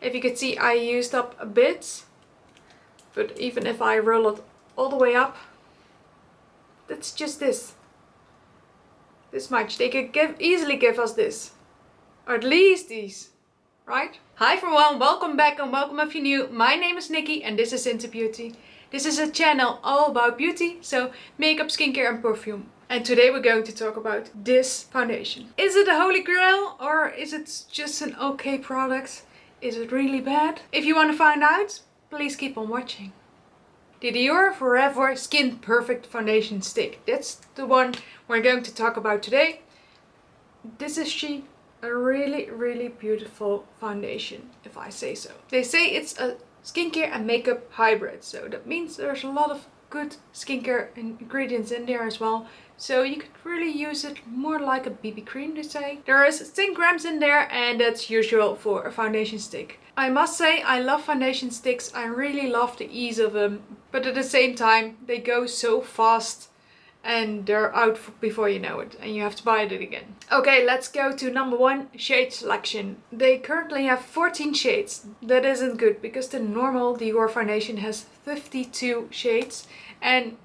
If you could see, I used up a bit, but even if I roll it all the way up, that's just this much. They could easily give us this, or at least these, right? Hi everyone, welcome back and welcome if you're new. My name is Nikki and this is Interbeauty. This is a channel all about beauty, so makeup, skincare and perfume. And today we're going to talk about this foundation. Is it a holy grail or is it just an okay product? Is it really bad? If you want to find out, please keep on watching. The Dior Forever Skin Perfect Foundation Stick. That's the one we're going to talk about today. This is a really beautiful foundation, if I say so. They say it's a skincare and makeup hybrid, so that means there's a lot of good skincare ingredients in there as well. So you could really use it more like a BB cream, they say. There is 10 grams in there and that's usual for a foundation stick. I must say I love foundation sticks. I really love the ease of them, but at the same time they go so fast and they're out before you know it and you have to buy it again. Okay, let's go to number 1, shade selection. They currently have 14 shades. That isn't good because the normal Dior foundation has 52 shades. And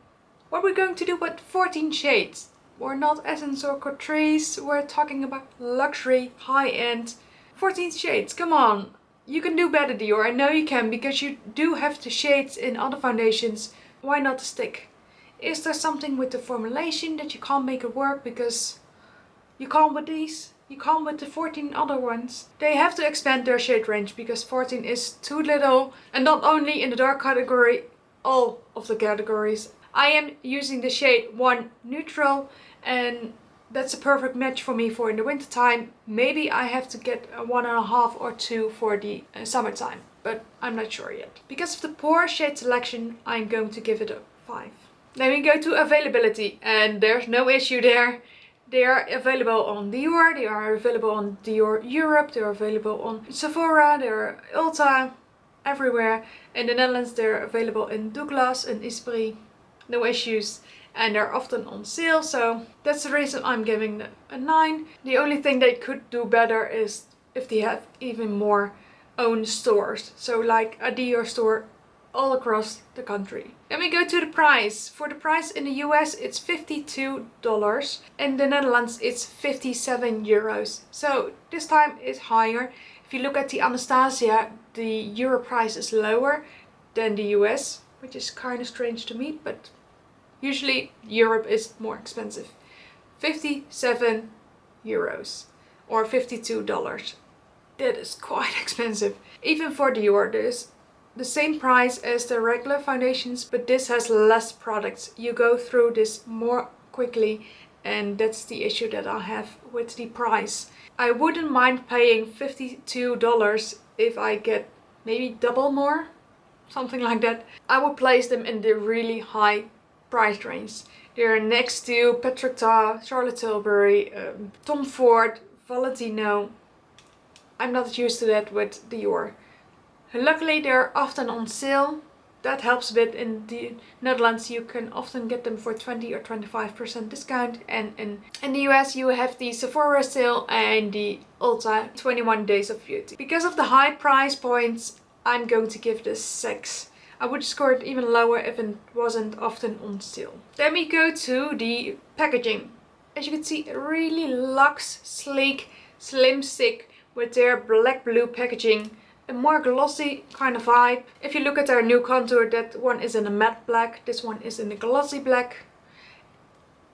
what we're going to do with 14 shades? We're not Essence or Catrice, we're talking about luxury, high-end. 14 shades, come on. You can do better, Dior. I know you can, because you do have the shades in other foundations. Why not the stick? Is there something with the formulation that you can't make it work because you can't with these? You can't with the 14 other ones. They have to expand their shade range because 14 is too little. And not only in the dark category, all of the categories. I am using the shade 1 Neutral and that's a perfect match for me for in the winter time. Maybe I have to get a 1.5 or 2 for the summertime, but I'm not sure yet. Because of the poor shade selection, I'm going to give it a 5. Then we go to availability and there's no issue there. They are available on Dior, they are available on Dior Europe, they are available on Sephora, they are Ulta, everywhere. In the Netherlands they're available in Douglas and Esprit, no issues. And they're often on sale, so that's the reason I'm giving them a 9. The only thing they could do better is if they have even more own stores. So like a Dior store all across the country. Then we go to the price. For the price in the US it's $52. In the Netherlands it's 57 euros. So this time it's higher. If you look at the Anastasia, the euro price is lower than the US, which is kind of strange to me, but usually Europe is more expensive. 57 euros or $52. That is quite expensive. Even for Dior, there's the same price as the regular foundations, but this has less products. You go through this more quickly and that's the issue that I have with the price. I wouldn't mind paying $52 if I get maybe double more, something like that. I would place them in the really high price range. They're next to Patrick Ta, Charlotte Tilbury, Tom Ford, Valentino. I'm not used to that with Dior. Luckily they're often on sale. That helps a bit. In the Netherlands you can often get them for 20 or 25% discount, and in the US you have the Sephora sale and the Ulta 21 Days of Beauty. Because of the high price points, I'm going to give this 6. I would score it even lower if it wasn't often on sale. Then we go to the packaging. As you can see, really luxe, sleek, slim stick with their black blue packaging. A more glossy kind of vibe. If you look at our new contour, that one is in a matte black, this one is in a glossy black.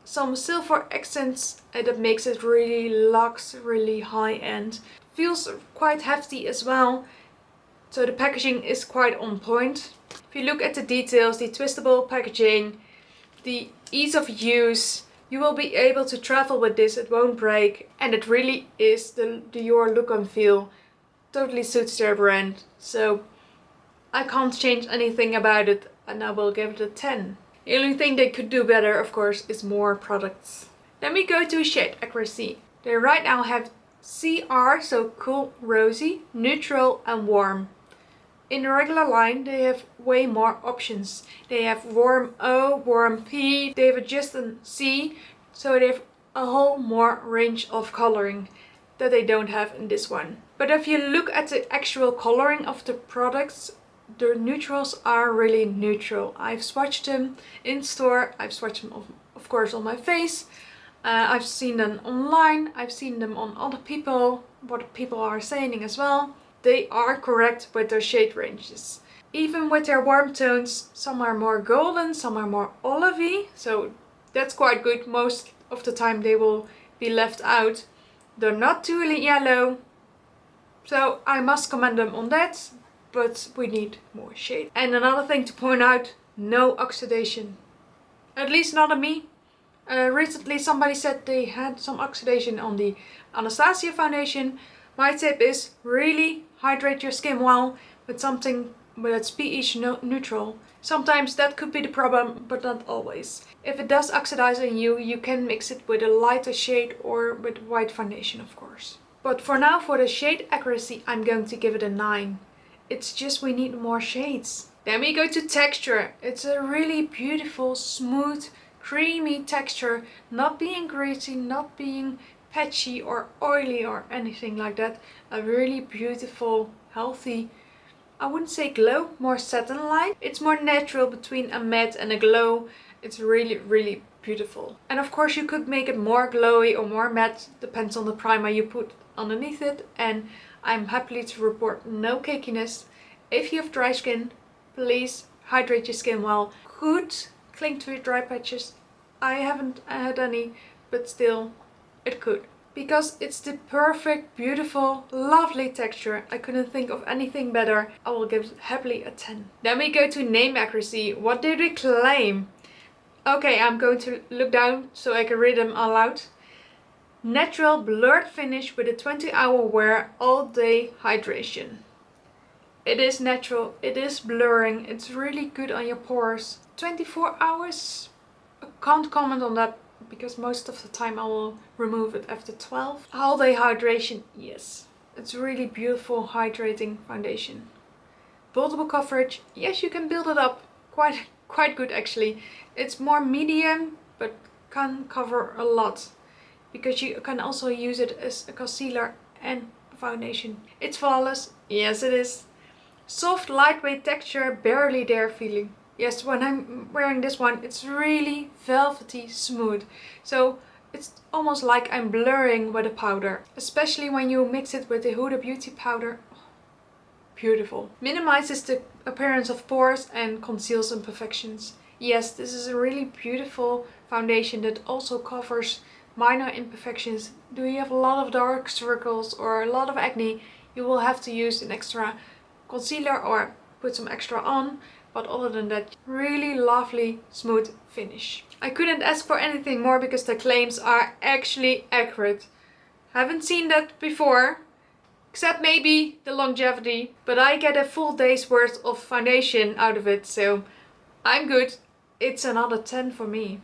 Some silver accents and that makes it really luxe, really high end. Feels quite hefty as well. So the packaging is quite on point. If you look at the details, the twistable packaging, the ease of use, you will be able to travel with this, it won't break. And it really is the Dior look and feel. Totally suits their brand. So I can't change anything about it and I will give it a 10. The only thing they could do better, of course, is more products. Then we go to shade accuracy. They right now have CR, so cool, rosy, neutral and warm. In the regular line they have way more options. They have warm O, warm P, they have just a C, so they have a whole more range of coloring that they don't have in this one. But if you look at the actual coloring of the products, the neutrals are really neutral. I've swatched them in store, I've swatched them of course on my face. I've seen them online, I've seen them on other people, what people are saying as well. They are correct with their shade ranges. Even with their warm tones, some are more golden, some are more olivey, so that's quite good. Most of the time they will be left out. They're not too yellow, so I must commend them on that, but we need more shade. And another thing to point out, no oxidation. At least not on me. Recently somebody said they had some oxidation on the Anastasia foundation. My tip is really hydrate your skin well with something that's pH neutral. Sometimes that could be the problem, but not always. If it does oxidize on you, you can mix it with a lighter shade or with white foundation, of course. But for now, for the shade accuracy, I'm going to give it a 9. It's just we need more shades. Then we go to texture. It's a really beautiful, smooth, creamy texture, not being greasy, not being patchy or oily or anything like that. A really beautiful, healthy, I wouldn't say glow, more satin-like. It's more natural between a matte and a glow. It's really, really beautiful. And of course you could make it more glowy or more matte, depends on the primer you put underneath it. And I'm happy to report no cakiness. If you have dry skin, please hydrate your skin well. Could cling to your dry patches. I haven't had any, but still it could. Because it's the perfect, beautiful, lovely texture. I couldn't think of anything better. I will give it happily a 10. Then we go to name accuracy. What did we claim? Okay, I'm going to look down so I can read them all out. Natural blurred finish with a 20-hour wear, all day hydration. It is natural, it is blurring, it's really good on your pores. 24 hours? I can't comment on that because most of the time I will remove it after 12. All day hydration, yes. It's really beautiful hydrating foundation. Buildable coverage, yes, you can build it up quite good actually. It's more medium but can cover a lot because you can also use it as a concealer and foundation. It's flawless, yes it is. Soft, lightweight texture, barely there feeling. Yes, when I'm wearing this one, it's really velvety smooth. So it's almost like I'm blurring with a powder. Especially when you mix it with the Huda Beauty powder. Oh, beautiful. Minimizes the appearance of pores and conceals imperfections. Yes, this is a really beautiful foundation that also covers minor imperfections. Do you have a lot of dark circles or a lot of acne, you will have to use an extra concealer or put some extra on. But other than that, really lovely, smooth finish. I couldn't ask for anything more because the claims are actually accurate. Haven't seen that before, except maybe the longevity. But I get a full day's worth of foundation out of it, so I'm good. It's another 10 for me.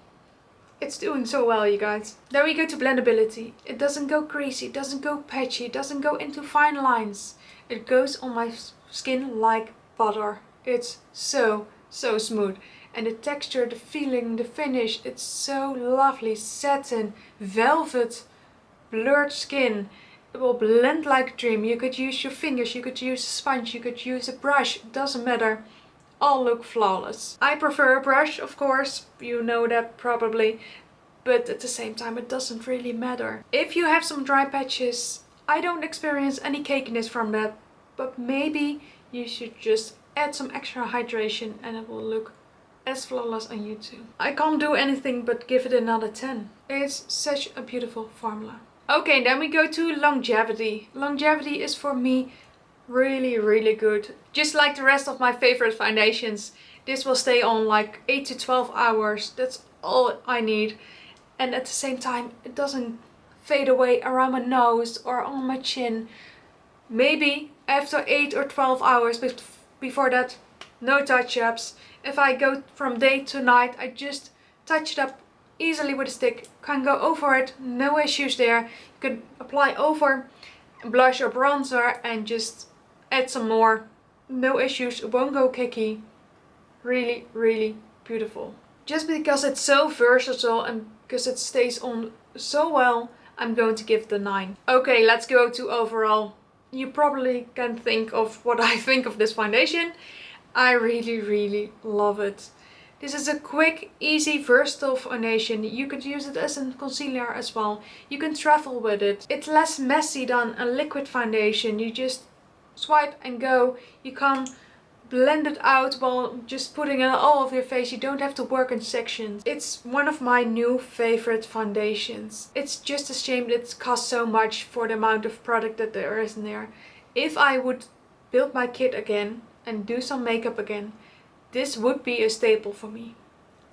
It's doing so well, you guys. Then we go to blendability. It doesn't go greasy, it doesn't go patchy, it doesn't go into fine lines. It goes on my skin like butter. It's so smooth. And the texture, the feeling, the finish, it's so lovely. Satin, velvet, blurred skin. It will blend like a dream. You could use your fingers, you could use a sponge, you could use a brush. It doesn't matter. All look flawless. I prefer a brush, of course. You know that probably. But at the same time, it doesn't really matter. If you have some dry patches, I don't experience any cakiness from that. But maybe you should just add some extra hydration and it will look as flawless on you too. I can't do anything but give it another 10. It's such a beautiful formula. Okay, then we go to longevity. Longevity is for me really good. Just like the rest of my favorite foundations, this will stay on like 8 to 12 hours. That's all I need. And at the same time, it doesn't fade away around my nose or on my chin. Maybe after 8 or 12 hours, but before that, no touch-ups. If I go from day to night, I just touch it up easily with a stick. Can go over it, no issues there. You can apply over blush or bronzer and just add some more. No issues, it won't go cakey. Really beautiful. Just because it's so versatile and because it stays on so well, I'm going to give it a 9. Okay, let's go to overall. you probably can think of what I think of this foundation. I really love it. This is a quick, easy, versatile foundation. You could use it as a concealer as well. You can travel with it. It's less messy than a liquid foundation. You just swipe and go. You can blend it out while just putting it all over your face. You don't have to work in sections. It's one of my new favorite foundations. It's just a shame that it costs so much for the amount of product that there is in there. If I would build my kit again and do some makeup again, this would be a staple for me.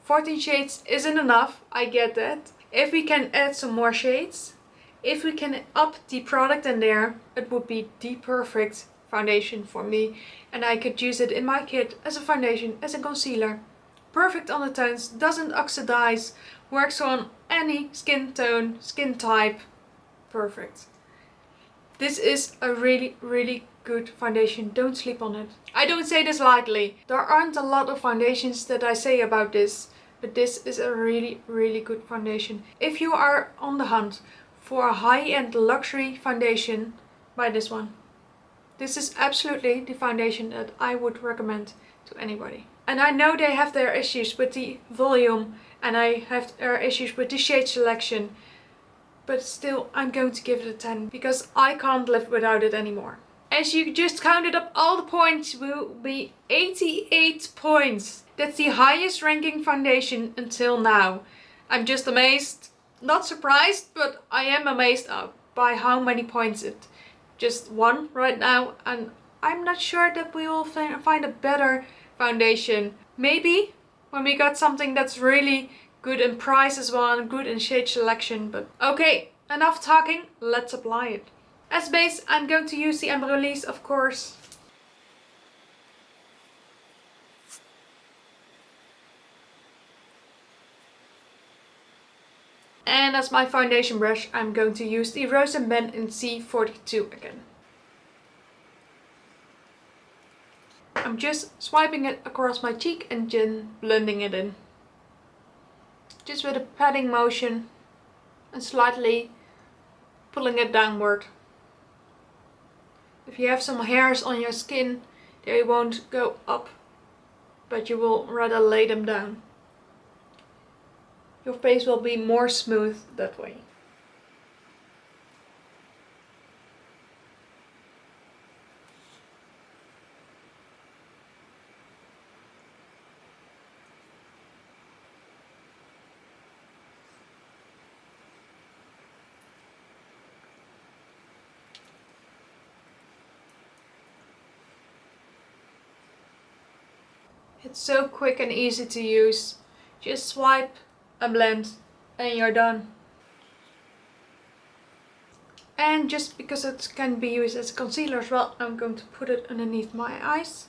14 shades isn't enough, I get that. If we can add some more shades, if we can up the product in there, it would be the perfect foundation for me. And I could use it in my kit as a foundation, as a concealer. Perfect on the tones, doesn't oxidize, works on any skin tone, skin type. Perfect. This is a really good foundation. Don't sleep on it. I don't say this lightly. There aren't a lot of foundations that I say about this, but this is a really good foundation. If you are on the hunt for a high-end luxury foundation, buy this one. This is absolutely the foundation that I would recommend to anybody. And I know they have their issues with the volume, and I have their issues with the shade selection, but still I'm going to give it a 10 because I can't live without it anymore. As you just counted up, all the points will be 88 points. That's the highest ranking foundation until now. I'm just amazed, not surprised, but I am amazed by how many points it just won right now. And I'm not sure that we will find a better foundation. Maybe when we got something that's really good in price as well and good in shade selection. But okay, enough talking, let's apply it. As base, I'm going to use the Amber Release, of course. And as my foundation brush, I'm going to use the Rose and Ben in C42 again. I'm just swiping it across my cheek and then blending it in. Just with a patting motion and slightly pulling it downward. If you have some hairs on your skin, they won't go up, but you will rather lay them down. Your face will be more smooth that way. It's so quick and easy to use. Just swipe and blend and you're done. And just because it can be used as a concealer as well, I'm going to put it underneath my eyes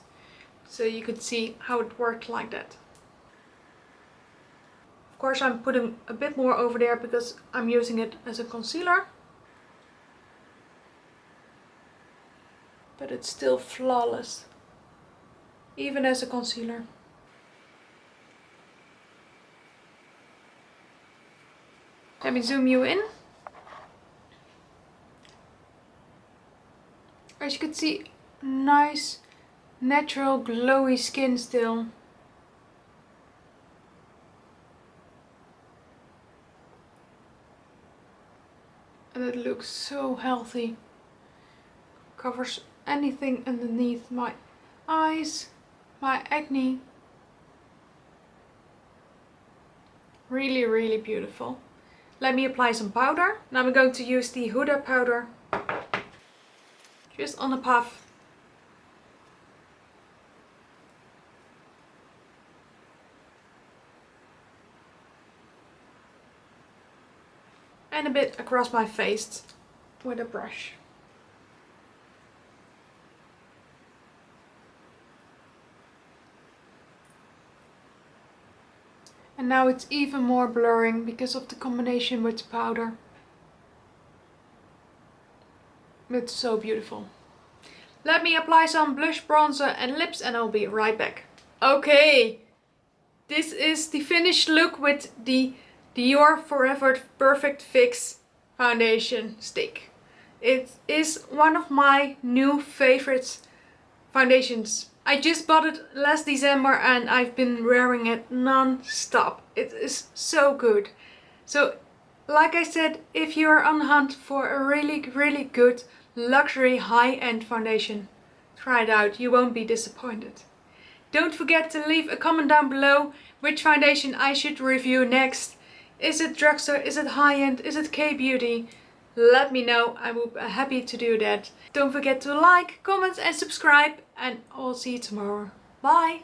so you could see how it worked like that. Of course, I'm putting a bit more over there because I'm using it as a concealer. But it's still flawless, even as a concealer. Let me zoom you in. As you can see, nice, natural, glowy skin still. And it looks so healthy. Covers anything underneath my eyes, my acne. Really beautiful. Let me apply some powder. Now I'm going to use the Huda powder. Just on a puff. And a bit across my face with a brush. And now it's even more blurring because of the combination with the powder. It's so beautiful. Let me apply some blush, bronzer and lips and I'll be right back. Okay, this is the finished look with the Dior Forever Perfect Fix foundation stick. It is one of my new favorite foundations. I just bought it last December and I've been wearing it non-stop. It is so good. So like I said, if you are on the hunt for a really good luxury high-end foundation, try it out. You won't be disappointed. Don't forget to leave a comment down below which foundation I should review next. Is it drugstore? Is it high-end? Is it K-beauty? Let me know. I will be happy to do that. Don't forget to like, comment and subscribe, and I'll see you tomorrow. Bye!